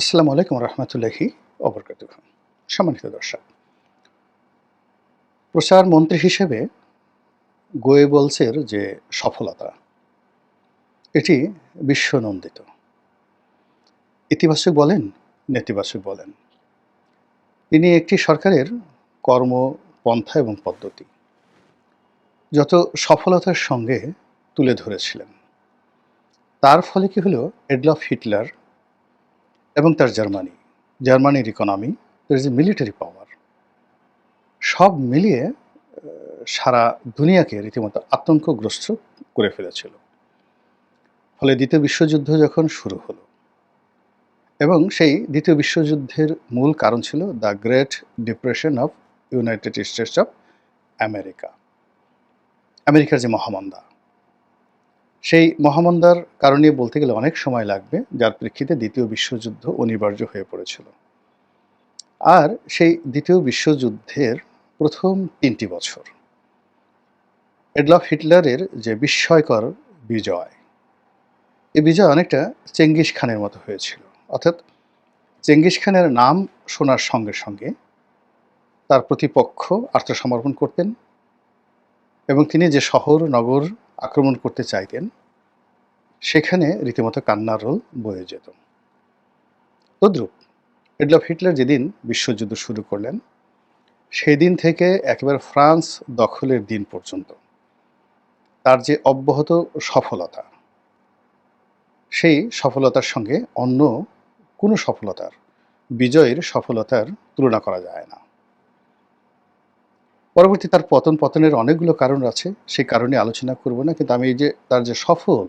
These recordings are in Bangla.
আসসালামু আলাইকুম রহমতুল্লাহি অবরকাতুহ। সম্মানিত দর্শক, প্রচার মন্ত্রী হিসেবে গোয়েবলসের যে সফলতা, এটি বিশ্বনন্দিত। ইতিবাচক বলেন, নেতিবাচক বলেন, তিনি একটি সরকারের কর্মপন্থা এবং পদ্ধতি যত সফলতার সঙ্গে তুলে ধরেছিলেন। তার ফলে কি হলো, এডলফ হিটলার এবং তার জার্মানির ইকোনমি, তার যে মিলিটারি পাওয়ার, সব মিলিয়ে সারা দুনিয়াকে রীতিমতো আতঙ্কগ্রস্ত করে ফেলেছিল। ফলে দ্বিতীয় বিশ্বযুদ্ধ যখন শুরু হলো, এবং সেই দ্বিতীয় বিশ্বযুদ্ধের মূল কারণ ছিল the great depression of United states of আমেরিকার যে মহামন্দা, সেই মহামন্দার কারণে বলতে গেলে অনেক সময় লাগবে, যার প্রেক্ষিতে দ্বিতীয় বিশ্বযুদ্ধ অনিবার্য হয়ে পড়েছিল। আর সেই দ্বিতীয় বিশ্বযুদ্ধের প্রথম ৩টি বছর এডলফ হিটলারের যে বিস্ময়কর বিজয়, এই বিজয় অনেকটা চেঙ্গিস খানের মতো হয়েছিল। অর্থাৎ চেঙ্গিস খানের নাম শোনার সঙ্গে সঙ্গে তার প্রতিপক্ষ আত্মসমর্পণ করতেন, এবং তিনি যে শহর নগর আক্রমণ করতে চাইতেন, সেখানে রীতিমতো কান্নার রোল বয়ে যেত। তদ্রূপ এডলফ হিটলার যেদিন বিশ্বযুদ্ধ শুরু করলেন, সেই দিন থেকে একেবারে ফ্রান্স দখলের দিন পর্যন্ত তার যে অব্যাহত সফলতা, সেই সফলতার সঙ্গে অন্য কোনো সফলতার, বিজয়ের সফলতার তুলনা করা যায় না। পরবর্তী তার পতনের অনেকগুলো কারণ আছে, সেই কারণে আলোচনা করব না, কিন্তু আমি এই যে তার যে সফল,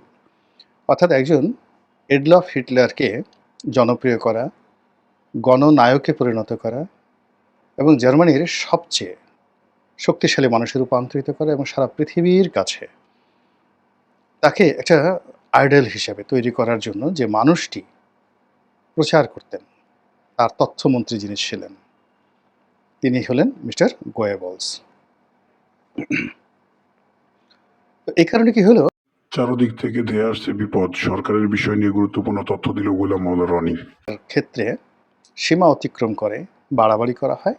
অর্থাৎ একজন এডলফ হিটলারকে জনপ্রিয় করা, গণনায়কে পরিণত করা, এবং জার্মানির সবচেয়ে শক্তিশালী মানুষে রূপান্তরিত করা, এবং সারা পৃথিবীর কাছে তাকে একটা আইডল হিসেবে তৈরি করার জন্য যে মানুষটি প্রচার করতেন, তার তথ্যমন্ত্রী যিনি ছিলেন, তিনি হলেন মিস্টার গোয়েবলস। এই কারণে কি হলো, চারদিক থেকে ধেয়ে আসছে বিপদ, সরকারের বিষয় নিয়ে গুরুত্বপূর্ণ তথ্য দিল গোলাম মাওলা রনি। ক্ষেত্রে সীমা অতিক্রম করে বাড়াবাড়ি করা হয়,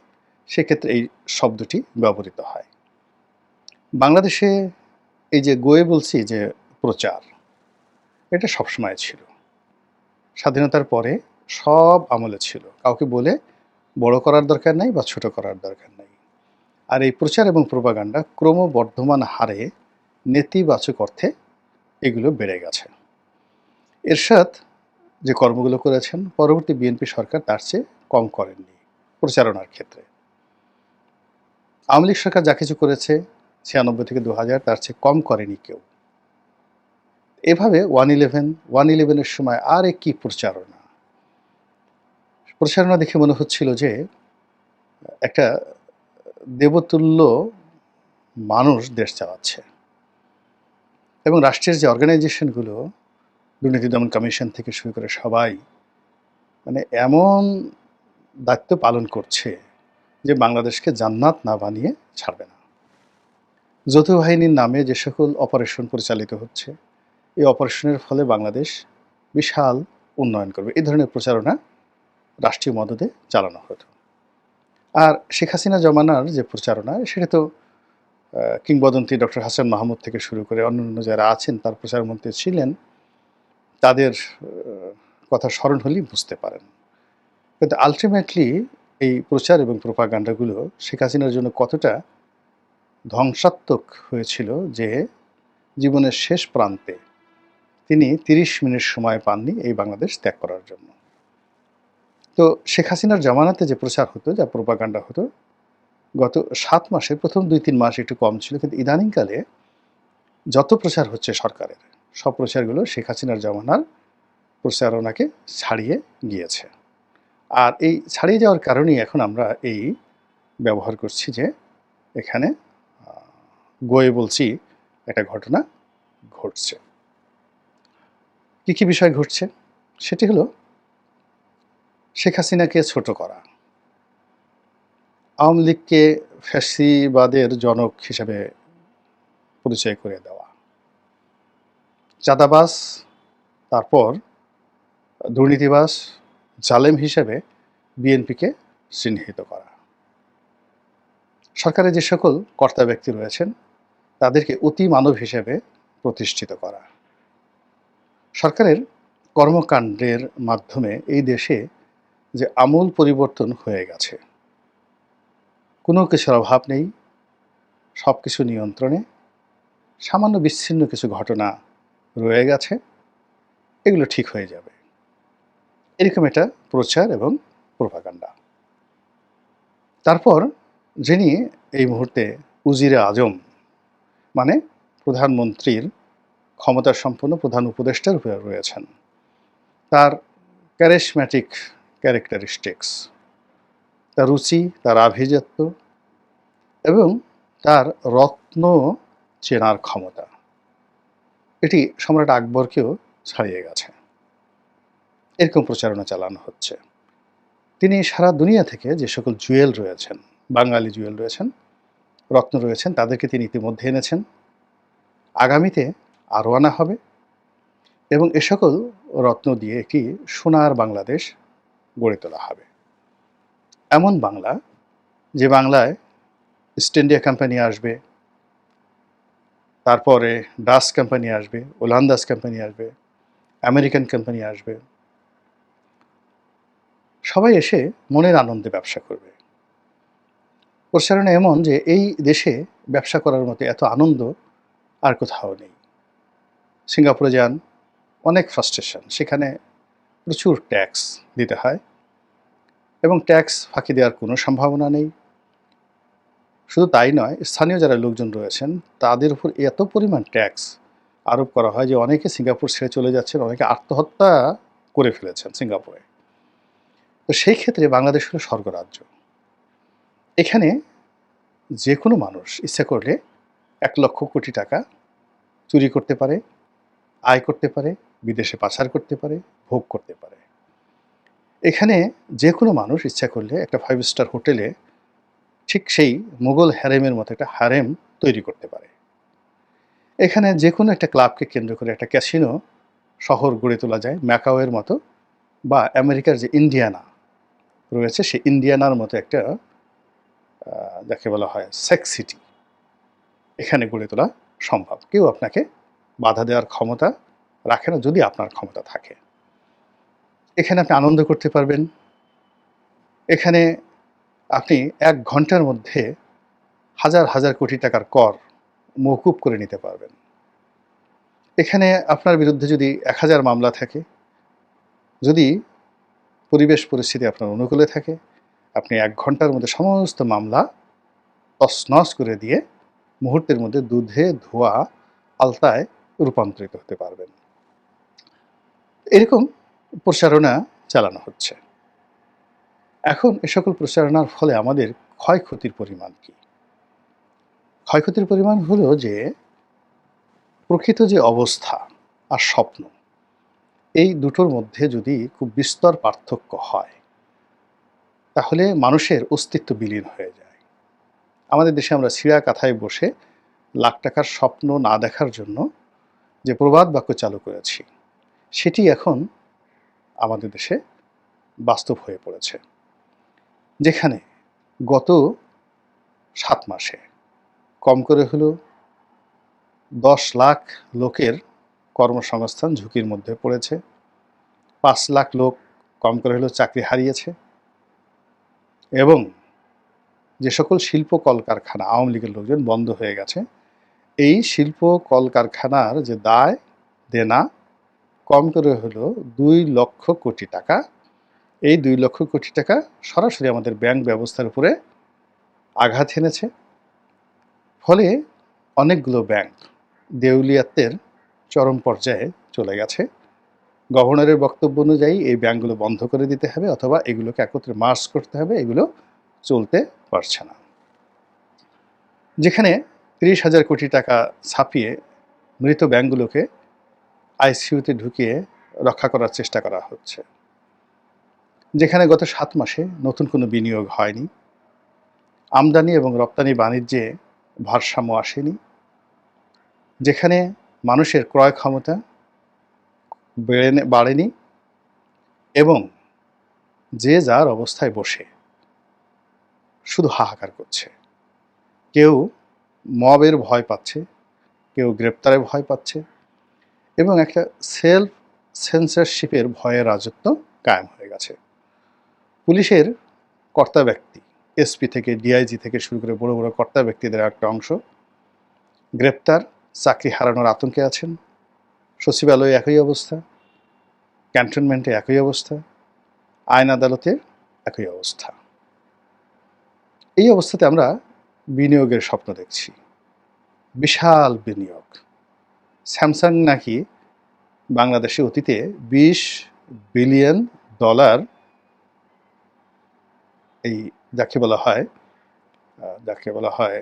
সেক্ষেত্রে এই শব্দটি ব্যবহৃত হয়। বাংলাদেশে এই যে গোয়েবলসি যে প্রচার, এটা সবসময় ছিল, স্বাধীনতার পরে সব আমলে ছিল। কাউকে বলে বড় করার দরকার নাই বা ছোট করার দরকার নাই। আর এই প্রচার এবং প্রোপাগান্ডা ক্রমবর্ধমান হারে নেতিবাচক অর্থে এগুলো বেড়ে গেছে। এরশাদ যে কর্মগুলো করেছেন, পরবর্তী বিএনপি সরকার তার চেয়ে কম করেননি প্রচারণার ক্ষেত্রে। আওয়ামী লীগ সরকার যা কিছু করেছে 96 থেকে 2000, তার চেয়ে কম করেনি কেউ। এভাবে 111-এর সময় আর কি প্রচারণা দেখে মনে হচ্ছিল যে একটা দেবতুল্য মানুষ দেশ চালাচ্ছে, এবং রাষ্ট্রের যে অর্গানাইজেশনগুলো, দুর্নীতি দমন কমিশন থেকে শুরু করে সবাই মানে এমন দায়িত্ব পালন করছে যে বাংলাদেশকে জান্নাত না বানিয়ে ছাড়বে না। যৌথ বাহিনীর নামে যে সকল অপারেশন পরিচালিত হচ্ছে, এই অপারেশনের ফলে বাংলাদেশ বিশাল উন্নয়ন করবে, এই ধরনের প্রচারণা রাষ্ট্রীয় মদদে চালানো হতো। আর শেখ হাসিনা জমানার যে প্রচারণা, সেটা তো কিংবদন্তি ডক্টর হাসান মাহমুদ থেকে শুরু করে অন্যান্য যারা আছেন তার প্রচারমন্ত্রী ছিলেন, তাদের কথা স্মরণ হলেই বুঝতে পারেন। কিন্তু আলটিমেটলি এই প্রচার এবং প্রোপাগান্ডাগুলো শেখ হাসিনার জন্য কতটা ধ্বংসাত্মক হয়েছিল, যে জীবনের শেষ প্রান্তে তিনি 30 মিনিট সময় পাননি এই বাংলাদেশ ত্যাগ করার জন্য। তো শেখ হাসিনার জামানাতে যে প্রচার হতো, যা প্রোপাগান্ডা হতো, গত 7 মাসে প্রথম 2-3 মাস একটু কম ছিল, কিন্তু ইদানিংকালে যত প্রচার হচ্ছে সরকারের, সব প্রচারগুলো শেখ হাসিনার জামানার প্রচারণাকে ছাড়িয়ে গিয়েছে। আর এই ছাড়িয়ে যাওয়ার কারণেই এখন আমরা এই ব্যবহার করছি যে এখানে গোয়েবলসি একটা ঘটনা ঘটছে। কী বিষয় ঘটছে, সেটি হলো শেখ হাসিনাকে ছোট করা, আওয়ামী লীগকে ফ্যাসিবাদের জনক হিসেবে পরিচয় করে দেওয়া, চাঁদাবাজ, তারপর দুর্নীতিবাজ, জালেম হিসেবে বিএনপিকে চিহ্নিত করা। সরকারে যে সকল কর্তা ব্যক্তি রয়েছেন তাদেরকে অতি মানব হিসেবে প্রতিষ্ঠিত করা। সরকারের কর্মকাণ্ডের মাধ্যমে এই দেশে যে আমূল পরিবর্তন হয়ে গেছে, কোনো কিছুর অভাব নেই, সব কিছু নিয়ন্ত্রণে, সামান্য বিচ্ছিন্ন কিছু ঘটনা রয়ে গেছে, এগুলো ঠিক হয়ে যাবে, এরকম একটা প্রচার এবং প্রোপাগান্ডা। তারপর যিনি এই মুহূর্তে উজিরে আজম মানে প্রধানমন্ত্রীর ক্ষমতাসম্পন্ন প্রধান উপদেষ্টার উপরে রয়েছেন, তার ক্যারিসম্যাটিক ক্যারেক্টারিস্টিক্স, তার রুচি, তার আভিজাত্য এবং তার রত্ন চেনার ক্ষমতা, এটি সম্রাট আকবরকেও ছাড়িয়ে গেছে। এরকম প্রচারণা চালানো হচ্ছে। তিনি সারা দুনিয়া থেকে যে সকল জুয়েল রয়েছেন, বাঙালি জুয়েল রয়েছেন, রত্ন রয়েছেন, তাদেরকে তিনি ইতিমধ্যে এনেছেন, আগামীতে আরও আনা হবে এবং এ সকল রত্ন দিয়ে একটি সোনার বাংলাদেশ গড়ে তোলা হবে। এমন বাংলা, যে বাংলায় ইস্ট ইন্ডিয়া কোম্পানি আসবে, তারপরে ডাচ কোম্পানি আসবে, ওলান্দাস কোম্পানি আসবে, আমেরিকান কোম্পানি আসবে, সবাই এসে মনের আনন্দে ব্যবসা করবে। প্রচারণা এমন যে এই দেশে ব্যবসা করার মতো এত আনন্দ আর কোথাও নেই। সিঙ্গাপুরে যান, অনেক ফ্রাস্ট্রেশন, সেখানে প্রচুর ট্যাক্স দিতে হয় এবং ট্যাক্স ফাঁকি দেওয়ার কোনো সম্ভাবনা নেই। শুধু তাই নয়, স্থানীয় যারা লোকজন রয়েছেন তাদের উপর এত পরিমাণ ট্যাক্স আরোপ করা হয় যে অনেকে সিঙ্গাপুর ছেড়ে চলে যাচ্ছেন, অনেকে আত্মহত্যা করে ফেলেছেন সিঙ্গাপুরে। তো সেই ক্ষেত্রে বাংলাদেশ হলো স্বর্গরাজ্য। এখানে যে কোনো মানুষ ইচ্ছা করলে 1,00,000 কোটি টাকা চুরি করতে পারে, আয় করতে পারে, বিদেশে পাচার করতে পারে, ভোগ করতে পারে। এখানে যে কোনো মানুষ ইচ্ছা করলে একটা 5 স্টার হোটেলে ঠিক সেই মুঘল হ্যারেমের মতো একটা হারেম তৈরি করতে পারে। এখানে যে কোনো একটা ক্লাবকে কেন্দ্র করে একটা ক্যাসিনো শহর গড়ে তোলা যায়, ম্যাকাওয়ের মতো, বা আমেরিকার যে ইন্ডিয়ানা রয়েছে সেই ইন্ডিয়ানার মতো একটা যাকে বলা হয় সেক্স সিটি, এখানে গড়ে তোলা সম্ভব। কেউ আপনাকে বাধা দেওয়ার ক্ষমতা রাখে না, যদি আপনার ক্ষমতা থাকে। এখানে আপনি আনন্দ করতে পারবেন। এখানে আপনি 1 ঘন্টার মধ্যে হাজার হাজার কোটি টাকার কর মওকুফ করে নিতে পারবেন। এখানে আপনার বিরুদ্ধে যদি 1000 মামলা থাকে, যদি পরিবেশ পরিস্থিতি আপনার অনুকূলে থাকে, আপনি 1 ঘন্টার মধ্যে সমস্ত মামলা তছনছ করে দিয়ে মুহূর্তের মধ্যে দুধে ধোয়া আলতায় রূপান্তরিত হতে পারবেন। এরকম প্রচারণা চালানো হচ্ছে। এখন এ সকল প্রচারণার ফলে আমাদের ক্ষয়ক্ষতির পরিমাণ কি? ক্ষয়ক্ষতির পরিমাণ হলো যে প্রকৃত যে অবস্থা আর স্বপ্ন, এই দুটোর মধ্যে যদি খুব বিস্তর পার্থক্য হয় তাহলে মানুষের অস্তিত্ব বিলীন হয়ে যায়। আমাদের দেশে আমরা ছিঁড়া কাঁথায় বসে লাখ টাকার স্বপ্ন না দেখার জন্য যে প্রবাদ বাক্য চালু করেছি, সেটি এখন আমাদের দেশে বাস্তব হয়ে পড়েছে। যেখানে গত 7 মাসে কম করে হলো 10 লাখ লোকের কর্মসংস্থান ঝুঁকির মধ্যে পড়েছে, 5 লাখ লোক কম করে হলেও চাকরি হারিয়েছে এবং যে সকল শিল্প কলকারখানা আওয়ামী লীগের লোকজন বন্ধ হয়ে গেছে, এই শিল্প কলকারখানার যে দায় দেনা কম করে হলো 2 লক্ষ কোটি টাকা। এই 2 লক্ষ কোটি টাকা সরাসরি আমাদের ব্যাংক ব্যবস্থার উপরে আঘাত এনেছে। ফলে অনেকগুলো ব্যাংক দেউলিয়াত্বের চরম পর্যায়ে চলে গেছে। গভর্নরের বক্তব্য অনুযায়ী এই ব্যাংকগুলো বন্ধ করে দিতে হবে অথবা এগুলোকে একত্রে মার্জ করতে হবে, এগুলো চলতে পারছে না। যেখানে 30,000 কোটি টাকা ছাপিয়ে মৃত ব্যাংকগুলোকে আইসিইউতে ঢুকিয়ে রক্ষা করার চেষ্টা করা হচ্ছে। যেখানে গত 7 মাসে নতুন কোনো বিনিয়োগ হয়নি, আমদানি এবং রপ্তানি বাণিজ্যে ভারসাম্য আসেনি, যেখানে মানুষের ক্রয় ক্ষমতা বাড়েনি এবং যে যার অবস্থায় বসে শুধু হাহাকার করছে। কেউ মবের ভয় পাচ্ছে, কেউ গ্রেপ্তারের ভয় পাচ্ছে এবং একটা সেলফ সেন্সরশিপের ভয়ের রাজত্ব কায়েম হয়ে গেছে। পুলিশের কর্তা ব্যক্তি, এসপি থেকে ডিআইজি থেকে শুরু করে বড় বড় কর্তা ব্যক্তিদের একটা অংশ গ্রেপ্তার, চাকরি হারানোর আতঙ্কে আছেন। সচিবালয়ে একই অবস্থা, ক্যান্টনমেন্টে একই অবস্থা, আইন আদালতে একই অবস্থা। এই অবস্থাতে আমরা বিনিয়োগের স্বপ্ন দেখছি, বিশাল বিনিয়োগ। স্যামসাং নাকি বাংলাদেশে অতীতে $20 বিলিয়ন এই যাকে বলা হয়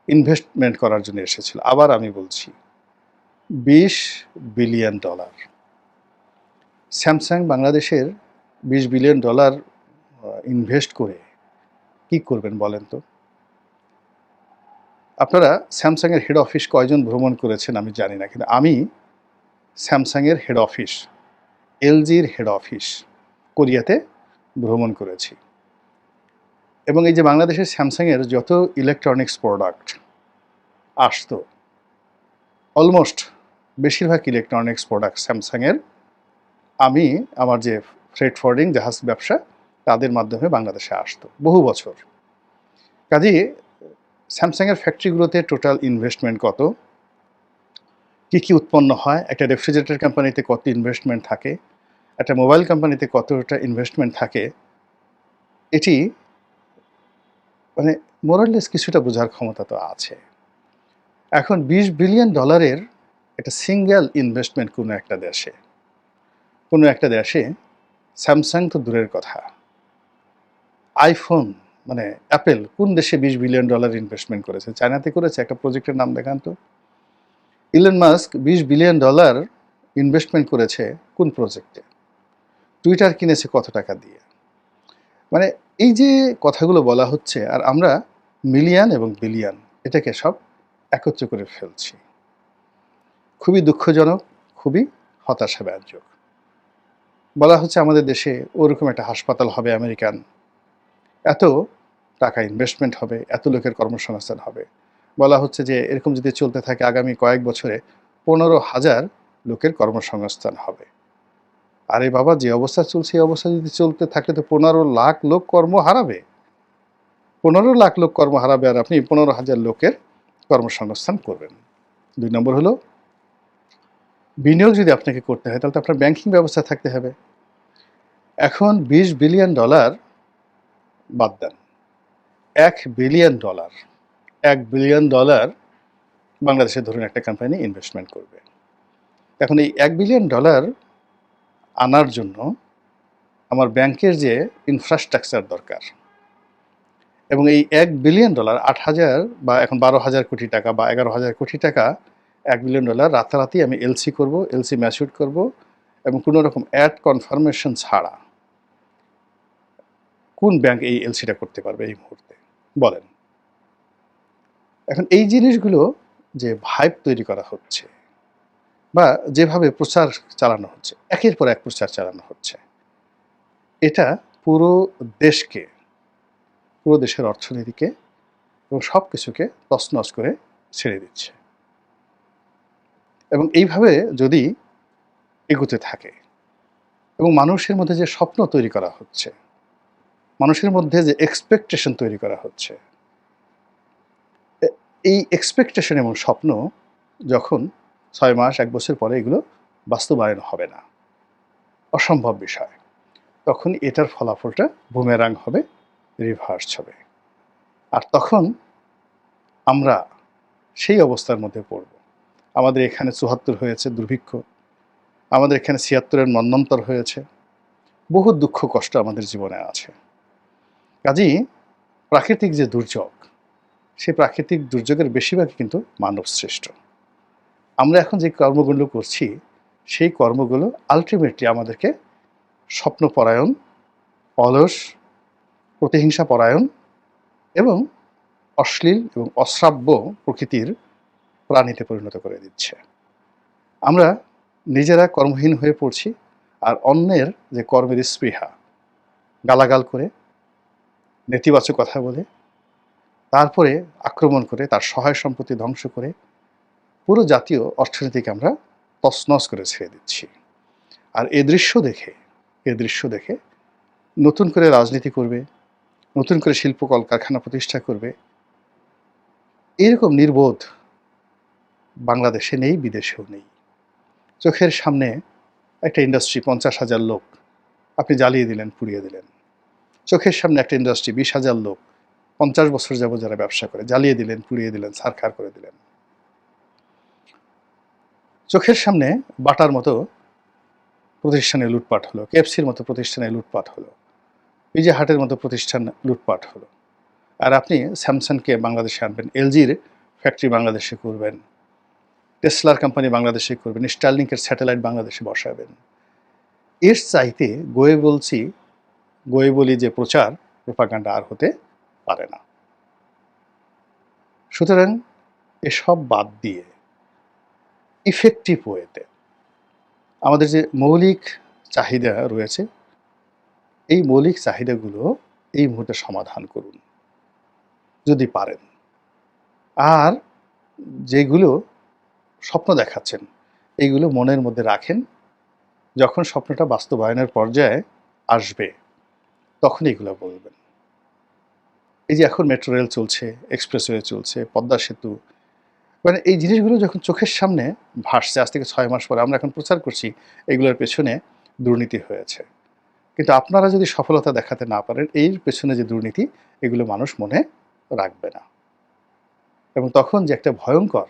ইনভেস্টমেন্ট করার জন্য এসেছিল। আবার আমি বলছি $20 বিলিয়ন। স্যামসাং বাংলাদেশের $20 বিলিয়ন ইনভেস্ট করে কি করবেন বলেন তো? আপনারা স্যামসাংয়ের হেড অফিস কয়জন ভ্রমণ করেছেন আমি জানি না, কিন্তু আমি স্যামসাংয়ের হেড অফিস, এলজির হেড অফিস কোরিয়াতে ভ্রমণ করেছি। এবং এই যে বাংলাদেশের স্যামসাংয়ের যত ইলেকট্রনিক্স প্রোডাক্ট আসতো, অলমোস্ট বেশিরভাগ ইলেকট্রনিক্স প্রোডাক্ট স্যামসাংয়ের আমি আমার যে ফ্রেট ফরওয়ার্ডিং জাহাজ ব্যবসা তাদের মাধ্যমে বাংলাদেশে আসতো বহু বছর। কাজেই স্যামসাংয়ের ফ্যাক্টরিগুলোতে টোটাল ইনভেস্টমেন্ট কত, কী কী উৎপন্ন হয়, একটা রেফ্রিজারেটর কোম্পানিতে কত ইনভেস্টমেন্ট থাকে, একটা মোবাইল কোম্পানিতে কতটা ইনভেস্টমেন্ট থাকে, এটি মানে মোরাললেস কিছুটা বোঝার ক্ষমতা তো আছে। এখন $20 বিলিয়ন একটা সিঙ্গেল ইনভেস্টমেন্ট কোনো একটা দেশে স্যামসাং তো দূরের কথা, আইফোন মানে অ্যাপেল কোন দেশে $20 বিলিয়ন ইনভেস্টমেন্ট করেছে? চায়নাতে করেছে। একটা প্রজেক্টের নাম দেখান তো। ইলন মাস্ক $20 বিলিয়ন ইনভেস্টমেন্ট করেছে কোন প্রজেক্টে? টুইটার কিনেছে কত টাকা দিয়ে? মানে এই যে কথাগুলো বলা হচ্ছে আর আমরা মিলিয়ন এবং বিলিয়ন এটাকে সব একত্র করে ফেলছি। খুবই দুঃখজনক, খুবই হতাশাব্যঞ্জক। বলা হচ্ছে আমাদের দেশে ওরকম একটা হাসপাতাল হবে আমেরিকান, এত টাকা ইনভেস্টমেন্ট হবে, এত লোকের কর্মসংস্থান হবে। বলা হচ্ছে যে এরকম যদি চলতে থাকে আগামী কয়েক বছরে 15,000 লোকের কর্মসংস্থান হবে। আরে বাবা, যে অবস্থা চলছে এই অবস্থা যদি চলতে থাকে তো 15 লাখ লোক কর্ম হারাবে। 15 লাখ লোক কর্ম হারাবে আর আপনি 15,000 লোকের কর্মসংস্থান করবেন। 2 নম্বর হলো, বিনিয়োগ যদি আপনাকে করতে হয় তাহলে তো আপনার ব্যাংকিং ব্যবস্থা থাকতে হবে। এখন $20 বিলিয়ন বাদ দেন, $1 বিলিয়ন, $1 বিলিয়ন বাংলাদেশে ধরুন একটা কোম্পানি ইনভেস্টমেন্ট করবে। এখন এই $1 বিলিয়ন আনার জন্য আমার ব্যাংকের যে ইনফ্রাস্ট্রাকচার দরকার, এবং এই $1 বিলিয়ন 8,000 বা এখন 12,000 কোটি টাকা বা 11,000 কোটি টাকা, $1 বিলিয়ন রাতারাতি আমি এলসি করব, এলসি ম্যাচিউর করব এবং কোনো রকম অ্যাড কনফার্মেশন ছাড়া কোন ব্যাংক এই এলসিটা করতে পারবে এই মুহূর্তে বলেন? এখন এই জিনিসগুলো যে ভাইব তৈরি করা হচ্ছে বা যেভাবে প্রচার চালানো হচ্ছে, একের পর এক প্রচার চালানো হচ্ছে, এটা পুরো দেশকে, পুরো দেশের অর্থনীতিকে এবং সব কিছুকে তছনছ করে ছেড়ে দিচ্ছে। এবং এইভাবে যদি এগোতে থাকে এবং মানুষের মধ্যে যে স্বপ্ন তৈরি করা হচ্ছে, মানুষের মধ্যে যে এক্সপেকটেশন তৈরি করা হচ্ছে, এই এক্সপেকটেশন এবং স্বপ্ন যখন 6 মাস 1 বছর পরে এগুলো বাস্তবায়ন হবে না, অসম্ভব বিষয়, তখন এটার ফলাফলটা বুমেরাং হবে, রিভার্স হবে। আর তখন আমরা সেই অবস্থার মধ্যে পড়ব। আমাদের এখানে 74 হয়েছে দুর্ভিক্ষ, আমাদের এখানে 76-এর মন্বন্তর হয়েছে, বহু দুঃখ কষ্ট আমাদের জীবনে আছে। কাজেই প্রাকৃতিক যে দুর্যোগ, সেই প্রাকৃতিক দুর্যোগের বেশিরভাগই কিন্তু মানব সৃষ্ট। আমরা এখন যে কর্মগুলো করছি সেই কর্মগুলো আলটিমেটলি আমাদেরকে স্বপ্নপরায়ণ, অলস, প্রতিহিংসা পরায়ণ এবং অশ্লীল এবং অশ্রাব্য প্রকৃতির প্রাণীতে পরিণত করে দিচ্ছে। আমরা নিজেরা কর্মহীন হয়ে পড়ছি আর অন্যের যে কর্মের স্পৃহা, গালাগাল করে, নেতিবাচক কথা বলে, তারপরে আক্রমণ করে, তার সহায় সম্পত্তি ধ্বংস করে পুরো জাতীয় অর্থনীতিকে আমরা তছনছ করে ছেড়ে দিচ্ছি। আর এ দৃশ্য দেখে নতুন করে রাজনীতি করবে, নতুন করে শিল্প কলকারখানা প্রতিষ্ঠা করবে, এরকম নির্বোধ বাংলাদেশে নেই, বিদেশেও নেই। চোখের সামনে একটা ইন্ডাস্ট্রি 50,000 লোক আপনি জ্বালিয়ে দিলেন, পুড়িয়ে দিলেন। চোখের সামনে একটা ইন্ডাস্ট্রি 20,000 লোক 50 বছর যাবত যারা ব্যবসা করে, জ্বালিয়ে দিলেন, পুড়িয়ে দিলেন, ছারখার করে দিলেন। চোখের সামনে বাটার মতো প্রতিষ্ঠানে লুটপাট হলো, কেএফসির মতো প্রতিষ্ঠানে লুটপাট হলো, পিজা হাটের মতো প্রতিষ্ঠান লুটপাট হলো। আর আপনি স্যামসাংকে বাংলাদেশে আনবেন, এলজির ফ্যাক্টরি বাংলাদেশে করবেন, টেসলার কোম্পানি বাংলাদেশে করবেন, স্টারলিংকের স্যাটেলাইট বাংলাদেশে বসাবেন। এর চাইতে গোয়ে বলি যে প্রচার, প্রোপাগান্ডা আর হতে পারে না। সুতরাং এসব বাদ দিয়ে ইফেক্টিভ ওয়েতে আমাদের যে মৌলিক চাহিদা রয়েছে, এই মৌলিক চাহিদাগুলো এই মুহূর্তে সমাধান করুন যদি পারেন। আর যেগুলো স্বপ্ন দেখাচ্ছেন, এইগুলো মনের মধ্যে রাখেন। যখন স্বপ্নটা বাস্তবায়নের পর্যায়ে আসবে তখন এগুলো বলবেন। এই যে এখন মেট্রো রেল চলছে, এক্সপ্রেসওয়ে চলছে, পদ্মা সেতু, মানে এই জিনিসগুলো যখন চোখের সামনে ভাসছে, আজ থেকে 6 মাস পরে আমরা এখন প্রচার করছি এগুলোর পেছনে দুর্নীতি হয়েছে। কিন্তু আপনারা যদি সফলতা দেখাতে না পারেন, এর পেছনে যে দুর্নীতি, এগুলো মানুষ মনে রাখবে না। এবং তখন যে একটা ভয়ঙ্কর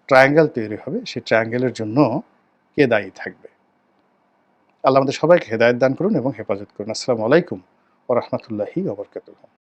ট্রায়াঙ্গেল তৈরি হবে, সেই ট্রায়াঙ্গেলের জন্য কে দায়ী থাকবে? আল্লাহ আমাদের সবাইকে হেদায়েত দান করুন এবং হেফাজত করুন। আসসালামু আলাইকুম ওয়া রাহমাতুল্লাহি ওয়া বারাকাতুহু।